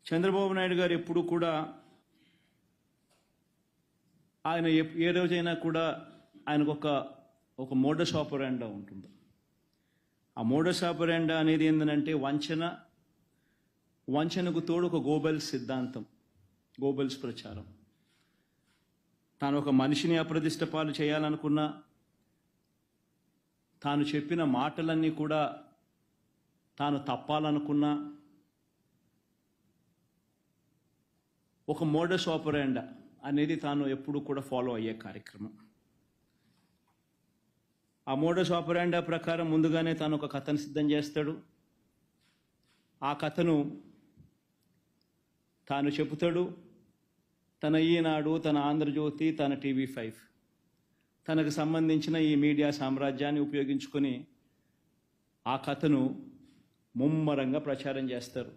చంద్రబాబు నాయుడు గారు ఎప్పుడు కూడా ఆయన ఏ రోజైనా కూడా ఆయనకు ఒక మోడస్ ఆపరాండా ఉంటుంది. ఆ మోడస్ ఆపరాండా అనేది ఏంటంటే వంచనకు తోడు ఒక గోబెల్స్ సిద్ధాంతం, గోబెల్స్ ప్రచారం. తాను ఒక మనిషిని అప్రదిష్ట పాలు చేయాలనుకున్నా, తాను చెప్పిన మాటలన్నీ కూడా తాను తప్పాలనుకున్నా, ఒక మోడస్ ఆపరాండా అనేది తాను ఎప్పుడు కూడా ఫాలో అయ్యే కార్యక్రమం. ఆ మోడస్ ఆపరాండా ప్రకారం ముందుగానే తాను ఒక కథను సిద్ధం చేస్తాడు. ఆ కథను తాను చెబుతాడు. తన ఈనాడు, తన ఆంధ్రజ్యోతి, తన TV5 తనకు సంబంధించిన ఈ మీడియా సామ్రాజ్యాన్ని ఉపయోగించుకొని ఆ కథను ముమ్మరంగా ప్రచారం చేస్తారు.